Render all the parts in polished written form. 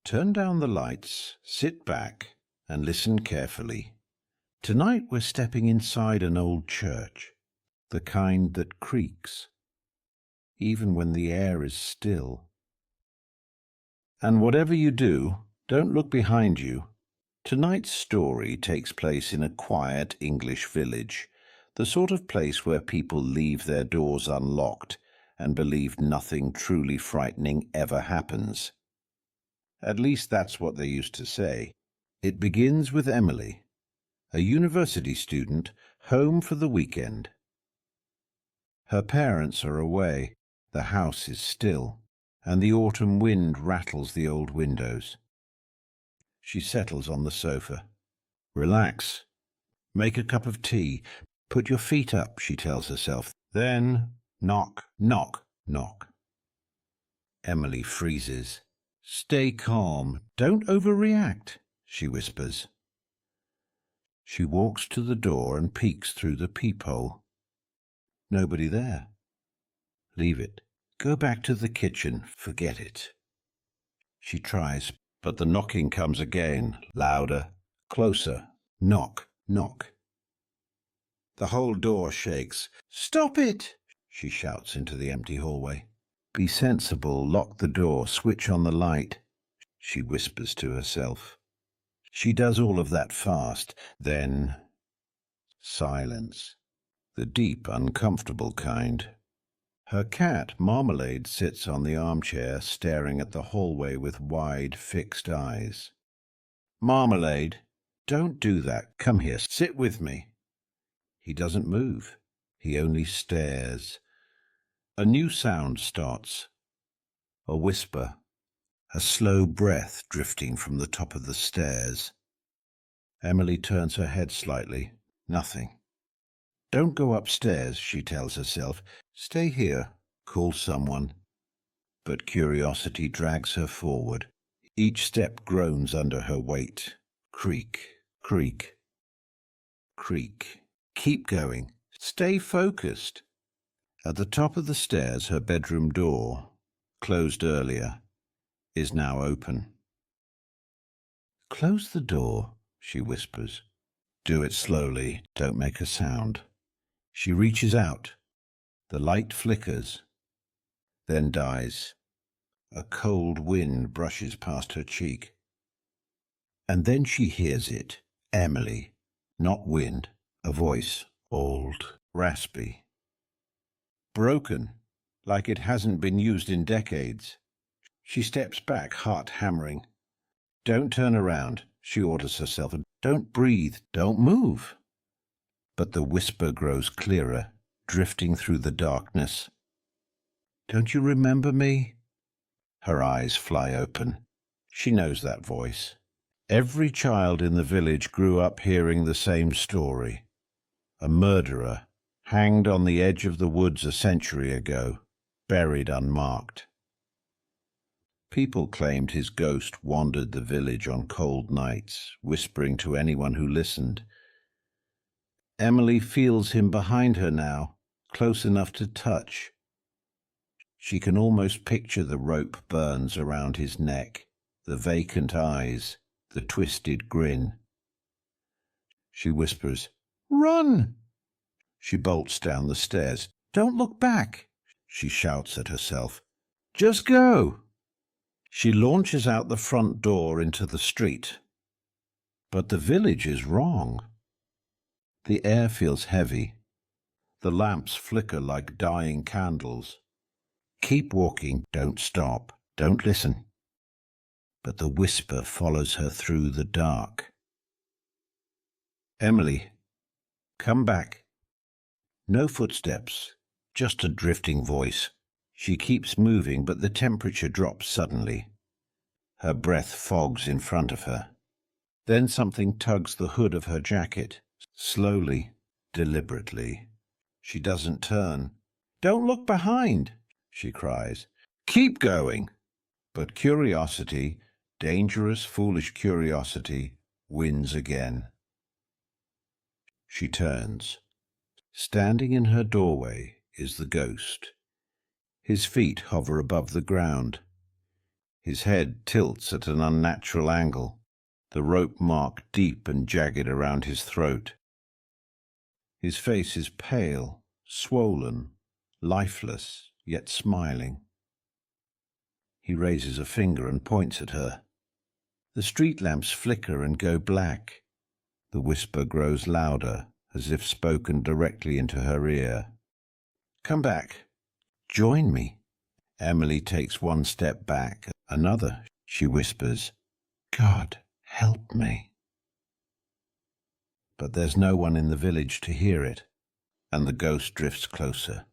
Turn down the lights, sit back, and listen carefully. Tonight we're stepping inside an old church, the kind that creaks, even when the air is still. And whatever you do, don't look behind you. Tonight's story takes place in a quiet English village, the sort of place where people leave their doors unlocked and believe nothing truly frightening ever happens. At least that's what they used to say. It begins with Emily, a university student, home for the weekend. Her parents are away, the house is still, and the autumn wind rattles the old windows. She settles on the sofa. Relax. Make a cup of tea. Put your feet up, she tells herself. Then knock, knock, knock. Emily freezes. Stay calm. Don't overreact, she whispers. She walks to the door and peeks through the peephole. Nobody there. Leave it. Go back to the kitchen. Forget it. She tries, but the knocking comes again, louder, closer. Knock, knock. The whole door shakes. Stop it, she shouts into the empty hallway. Be sensible, lock the door, switch on the light, she whispers to herself. She does all of that fast, then silence, the deep, uncomfortable kind. Her cat, Marmalade, sits on the armchair, staring at the hallway with wide, fixed eyes. Marmalade, don't do that. Come here, sit with me. He doesn't move. He only stares. A new sound starts. A whisper, a slow breath drifting from the top of the stairs. Emily turns her head slightly. Nothing. Don't go upstairs, she tells herself. Stay here. Call someone. But curiosity drags her forward. Each step groans under her weight. Creak, creak, creak. Keep going. Stay focused. At the top of the stairs, her bedroom door, closed earlier, is now open. Close the door, she whispers. Do it slowly. Don't make a sound. She reaches out. The light flickers, then dies. A cold wind brushes past her cheek. And then she hears it. Emily, not wind, a voice, old, raspy. Broken, like it hasn't been used in decades. She steps back, heart hammering. Don't turn around, she orders herself. Don't breathe, don't move. But the whisper grows clearer, drifting through the darkness. Don't you remember me? Her eyes fly open. She knows that voice. Every child in the village grew up hearing the same story. A murderer, hanged on the edge of the woods a century ago, buried unmarked. People claimed his ghost wandered the village on cold nights, whispering to anyone who listened. Emily feels him behind her now, close enough to touch. She can almost picture the rope burns around his neck, the vacant eyes, the twisted grin. She whispers, "Run!" She bolts down the stairs. "Don't look back," she shouts at herself. "Just go!" She launches out the front door into the street. But the village is wrong. The air feels heavy. The lamps flicker like dying candles. Keep walking, don't stop, don't listen. But the whisper follows her through the dark. Emily, come back. No footsteps, just a drifting voice. She keeps moving, but the temperature drops suddenly. Her breath fogs in front of her. Then something tugs the hood of her jacket, slowly, deliberately. She doesn't turn. "Don't look behind," she cries. "Keep going." But curiosity, dangerous, foolish curiosity, wins again. She turns. Standing in her doorway is the ghost. His feet hover above the ground. His head tilts at an unnatural angle, the rope mark deep and jagged around his throat. His face is pale, swollen, lifeless, yet smiling. He raises a finger and points at her. The street lamps flicker and go black. The whisper grows louder, as if spoken directly into her ear. "Come back. Join me." Emily takes one step back, another. She whispers, "God, help me." But there's no one in the village to hear it, and the ghost drifts closer.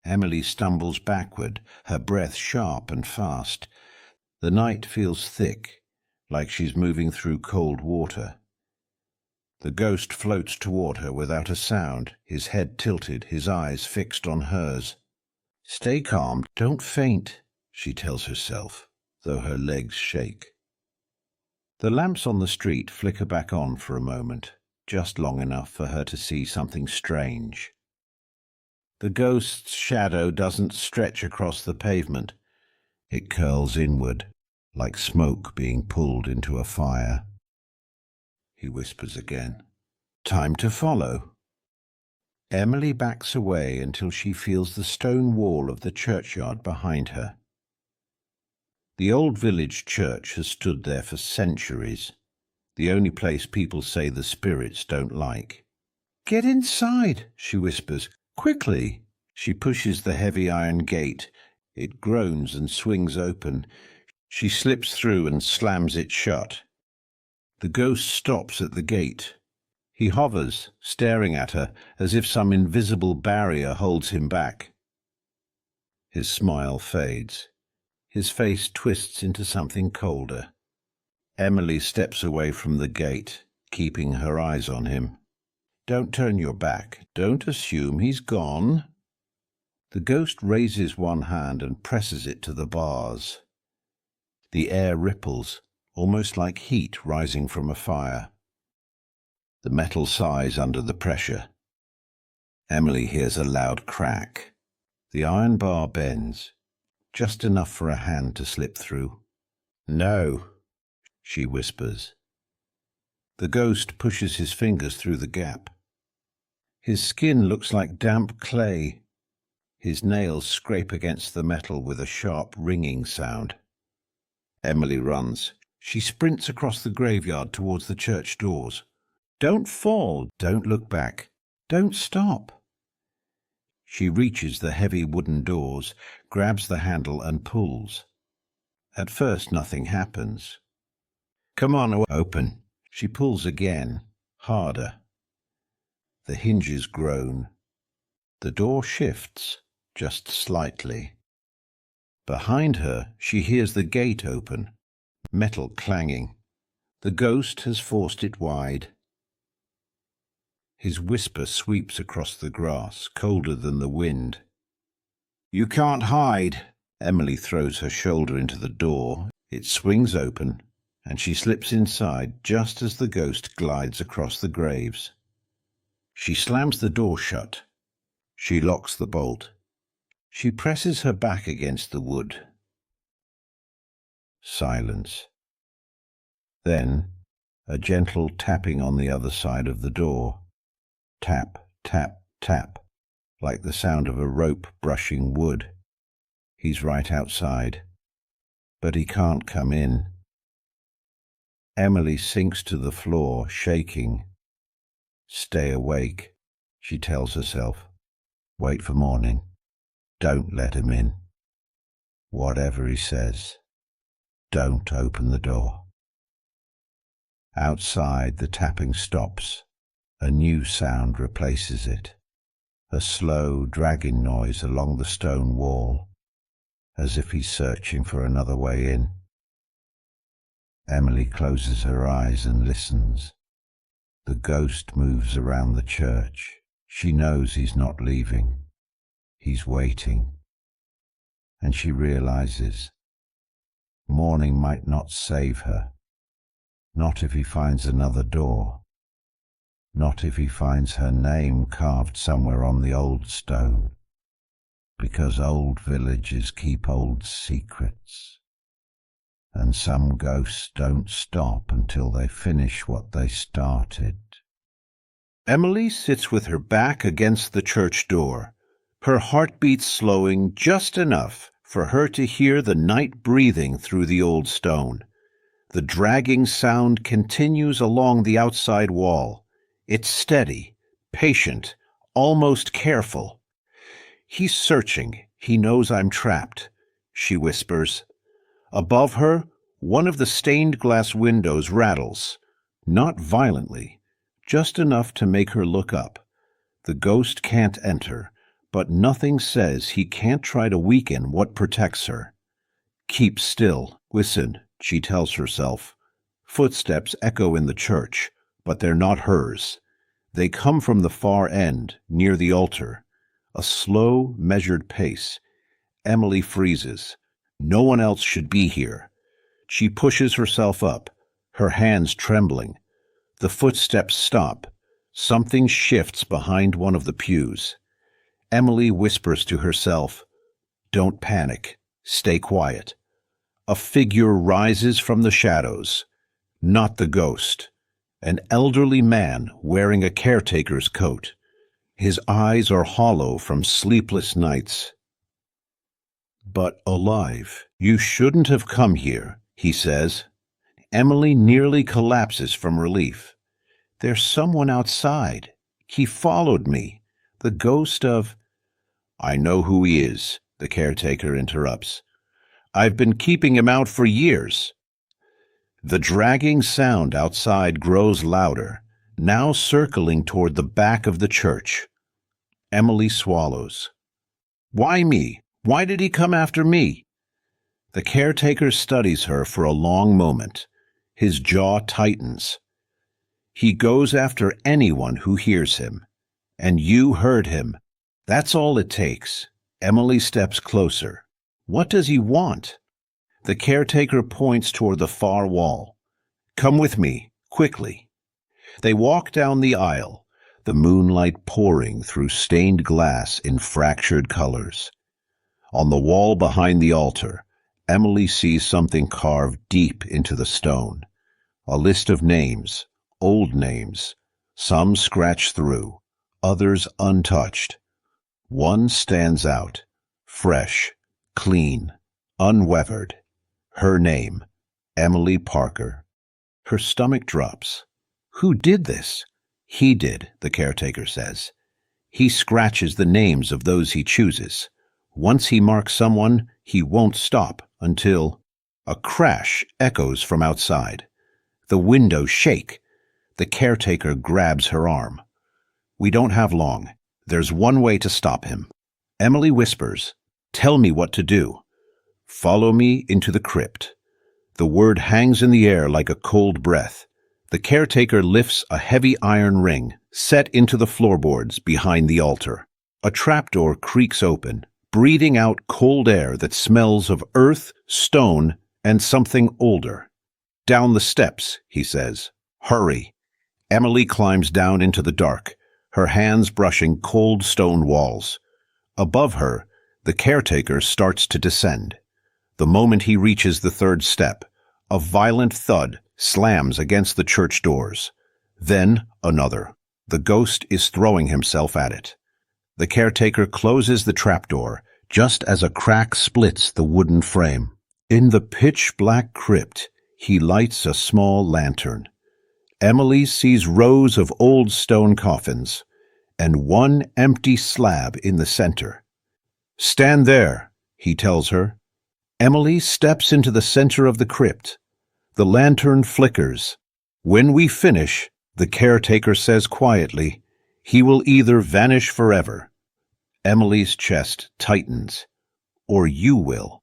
Emily stumbles backward, her breath sharp and fast. The night feels thick, like she's moving through cold water. The ghost floats toward her without a sound, his head tilted, his eyes fixed on hers. "Stay calm, don't faint," she tells herself, though her legs shake. The lamps on the street flicker back on for a moment, just long enough for her to see something strange. The ghost's shadow doesn't stretch across the pavement. It curls inward, like smoke being pulled into a fire. He whispers again, "Time to follow." Emily backs away until she feels the stone wall of the churchyard behind her. The old village church has stood there for centuries, the only place people say the spirits don't like. "Get inside," she whispers. "Quickly!" She pushes the heavy iron gate. It groans and swings open. She slips through and slams it shut. The ghost stops at the gate. He hovers, staring at her, as if some invisible barrier holds him back. His smile fades. His face twists into something colder. Emily steps away from the gate, keeping her eyes on him. "Don't turn your back. Don't assume he's gone." The ghost raises one hand and presses it to the bars. The air ripples, almost like heat rising from a fire. The metal sighs under the pressure. Emily hears a loud crack. The iron bar bends, just enough for a hand to slip through. "No," she whispers. The ghost pushes his fingers through the gap. His skin looks like damp clay. His nails scrape against the metal with a sharp ringing sound. Emily runs. She sprints across the graveyard towards the church doors. "Don't fall. Don't look back. Don't stop." She reaches the heavy wooden doors, grabs the handle and pulls. At first nothing happens. "Come on, open." She pulls again, harder. The hinges groan. The door shifts, just slightly. Behind her, she hears the gate open, metal clanging. The ghost has forced it wide. His whisper sweeps across the grass, colder than the wind. "You can't hide." Emily throws her shoulder into the door. It swings open, and she slips inside just as the ghost glides across the graves. She slams the door shut. She locks the bolt. She presses her back against the wood. Silence. Then a gentle tapping on the other side of the door. Tap, tap, tap, like the sound of a rope brushing wood. He's right outside, but he can't come in. Emily sinks to the floor, shaking. "Stay awake," she tells herself. "Wait for morning. Don't let him in. Whatever he says, don't open the door." Outside, the tapping stops. A new sound replaces it. A slow, dragging noise along the stone wall, as if he's searching for another way in. Emily closes her eyes and listens. The ghost moves around the church. She knows he's not leaving. He's waiting. And she realizes morning might not save her. Not if he finds another door. Not if he finds her name carved somewhere on the old stone. because old villages keep old secrets, and some ghosts don't stop until they finish what they started. Emily sits with her back against the church door, her heartbeat slowing just enough for her to hear the night breathing through the old stone. The dragging sound continues along the outside wall. It's steady, patient, almost careful. "He's searching. He knows I'm trapped," she whispers. Above her, one of the stained glass windows rattles, not violently, just enough to make her look up. The ghost can't enter, but nothing says he can't try to weaken what protects her. "Keep still. Listen," she tells herself. Footsteps echo in the church, but they're not hers. They come from the far end, near the altar. A slow, measured pace. Emily freezes. No one else should be here. She pushes herself up, her hands trembling. The footsteps stop. Something shifts behind one of the pews. Emily whispers to herself, "Don't panic. Stay quiet." A figure rises from the shadows. Not the ghost. An elderly man wearing a caretaker's coat. His eyes are hollow from sleepless nights, but alive. "You shouldn't have come here," he says. Emily nearly collapses from relief. "There's someone outside. He followed me. The ghost of—" "I know who he is," the caretaker interrupts. "I've been keeping him out for years." The dragging sound outside grows louder, now circling toward the back of the church. Emily swallows. "Why me? Why did he come after me?" The caretaker studies her for a long moment. His jaw tightens. "He goes after anyone who hears him. And you heard him. That's all it takes." Emily steps closer. "What does he want?" The caretaker points toward the far wall. "Come with me, quickly." They walk down the aisle, the moonlight pouring through stained glass in fractured colors. On the wall behind the altar, Emily sees something carved deep into the stone. A list of names, old names, some scratched through, others untouched. One stands out, fresh, clean, unweathered. Her name, Emily Parker. Her stomach drops. Who did this? He did, the caretaker says. He scratches the names of those he chooses. Once he marks someone, he won't stop until... A crash echoes from outside. The windows shake. The caretaker grabs her arm. "We don't have long. There's one way to stop him." Emily whispers, "Tell me what to do." "Follow me into the crypt." The word hangs in the air like a cold breath. The caretaker lifts a heavy iron ring, set into the floorboards behind the altar. A trapdoor creaks open, breathing out cold air that smells of earth, stone, and something older. "Down the steps," he says. "Hurry." Emily climbs down into the dark, her hands brushing cold stone walls. Above her, the caretaker starts to descend. The moment he reaches the third step, a violent thud slams against the church doors. Then another. The ghost is throwing himself at it. The caretaker closes the trapdoor just as a crack splits the wooden frame. In the pitch-black crypt, he lights a small lantern. Emily sees rows of old stone coffins and one empty slab in the center. "Stand there," he tells her. Emily steps into the center of the crypt. The lantern flickers. "When we finish," the caretaker says quietly, "he will either vanish forever." Emily's chest tightens. "Or you will,"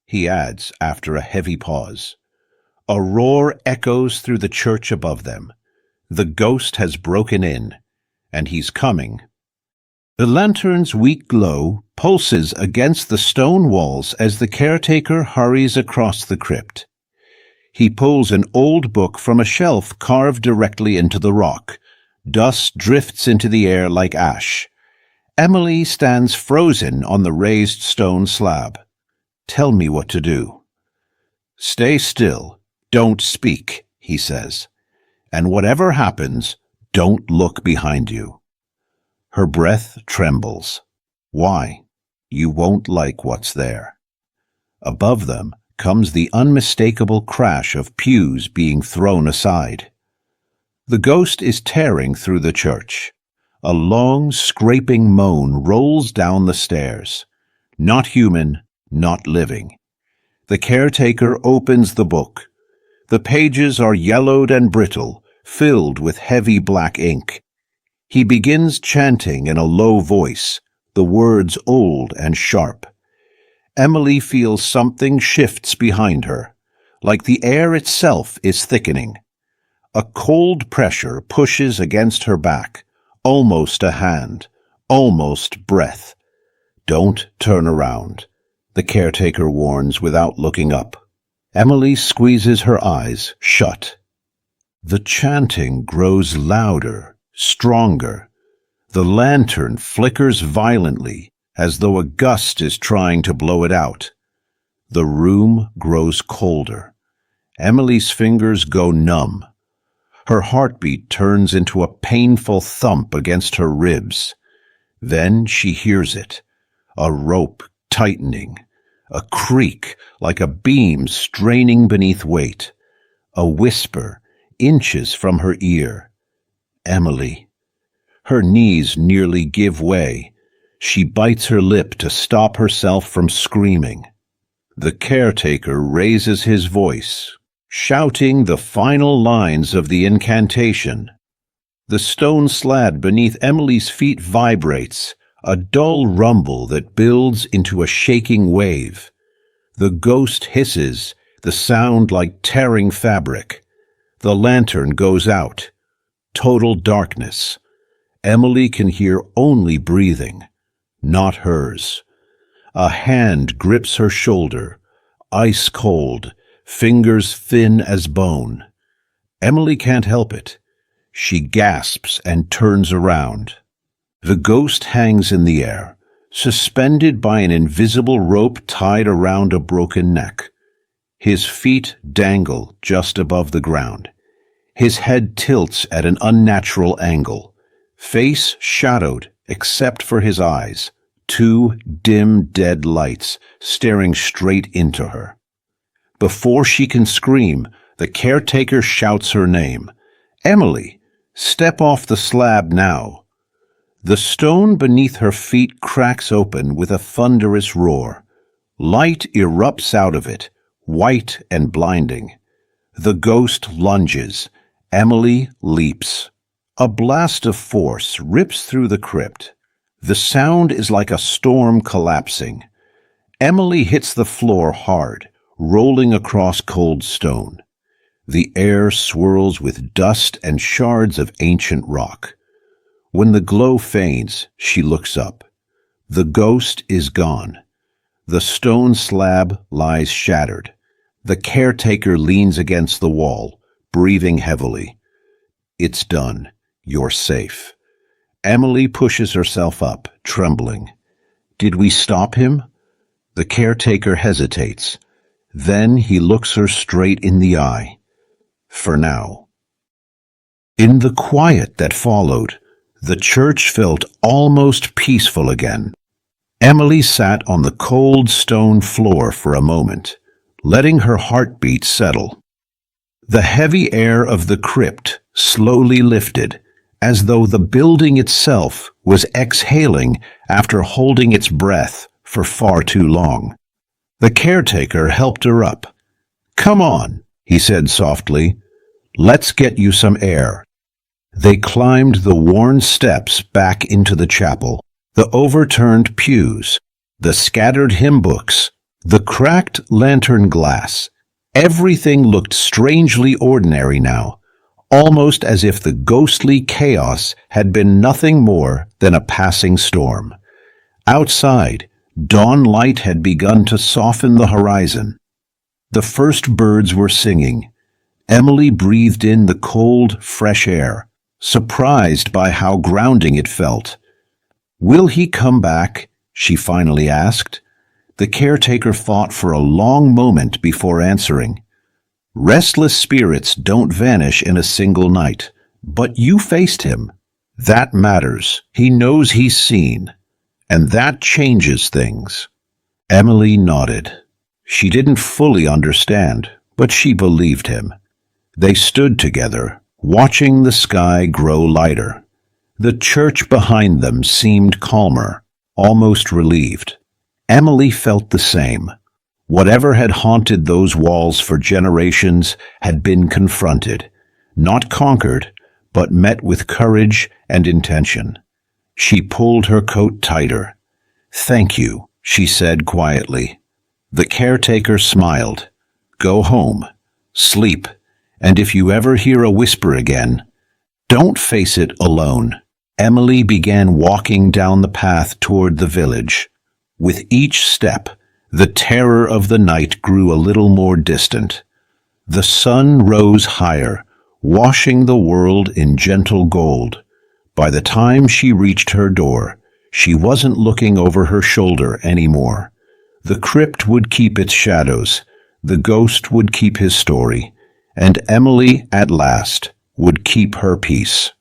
he adds after a heavy pause. A roar echoes through the church above them. The ghost has broken in, and he's coming. The lantern's weak glow pulses against the stone walls as the caretaker hurries across the crypt. He pulls an old book from a shelf carved directly into the rock. Dust drifts into the air like ash. Emily stands frozen on the raised stone slab. Tell me what to do. Stay still. Don't speak, he says. And whatever happens, don't look behind you. Her breath trembles. Why? You won't like what's there. Above them comes the unmistakable crash of pews being thrown aside. The ghost is tearing through the church. A long, scraping moan rolls down the stairs. Not human, not living. The caretaker opens the book. The pages are yellowed and brittle, filled with heavy black ink. He begins chanting in a low voice, the words old and sharp. Emily feels something shifts behind her, like the air itself is thickening. A cold pressure pushes against her back, almost a hand, almost breath. Don't turn around, the caretaker warns without looking up. Emily squeezes her eyes shut. The chanting grows louder, stronger. The lantern flickers violently, as though a gust is trying to blow it out. The room grows colder. Emily's fingers go numb. Her heartbeat turns into a painful thump against her ribs. Then she hears it, a rope tightening, a creak like a beam straining beneath weight, a whisper inches from her ear. Emily. Her knees nearly give way. She bites her lip to stop herself from screaming. The caretaker raises his voice, shouting the final lines of the incantation. The stone slab beneath Emily's feet vibrates, a dull rumble that builds into a shaking wave. The ghost hisses, the sound like tearing fabric. The lantern goes out. Total darkness. Emily can hear only breathing, not hers. A hand grips her shoulder, ice cold, fingers thin as bone. Emily can't help it. She gasps and turns around. The ghost hangs in the air, suspended by an invisible rope tied around a broken neck. His feet dangle just above the ground. His head tilts at an unnatural angle, face shadowed except for his eyes, two dim, dead lights staring straight into her. Before she can scream, the caretaker shouts her name. Emily, step off the slab now. The stone beneath her feet cracks open with a thunderous roar. Light erupts out of it, white and blinding. The ghost lunges. Emily leaps. A blast of force rips through the crypt. The sound is like a storm collapsing. Emily hits the floor hard, rolling across cold stone. The air swirls with dust and shards of ancient rock. When the glow fades, she looks up. The ghost is gone. The stone slab lies shattered. The caretaker leans against the wall, breathing heavily. It's done. You're safe. Emily pushes herself up, trembling. Did we stop him? The caretaker hesitates. Then he looks her straight in the eye. For now. In the quiet that followed, the church felt almost peaceful again. Emily sat on the cold stone floor for a moment, letting her heartbeat settle. The heavy air of the crypt slowly lifted, as though the building itself was exhaling after holding its breath for far too long. The caretaker helped her up. "Come on," he said softly. "Let's get you some air." They climbed the worn steps back into the chapel, the overturned pews, the scattered hymn books, the cracked lantern glass. Everything looked strangely ordinary now, almost as if the ghostly chaos had been nothing more than a passing storm. Outside, dawn light had begun to soften the horizon. The first birds were singing. Emily breathed in the cold, fresh air, surprised by how grounding it felt. "Will he come back?" she finally asked. The caretaker thought for a long moment before answering. "Restless spirits don't vanish in a single night, but you faced him. That matters. He knows he's seen, and that changes things." Emily nodded. She didn't fully understand, but she believed him. They stood together, watching the sky grow lighter. The church behind them seemed calmer, almost relieved. Emily felt the same. Whatever had haunted those walls for generations had been confronted, not conquered, but met with courage and intention. She pulled her coat tighter. "Thank you," she said quietly. The caretaker smiled. "Go home, sleep, and if you ever hear a whisper again, don't face it alone." Emily began walking down the path toward the village. With each step, the terror of the night grew a little more distant. The sun rose higher, washing the world in gentle gold. By the time she reached her door, she wasn't looking over her shoulder anymore. The crypt would keep its shadows, the ghost would keep his story, and Emily, at last, would keep her peace.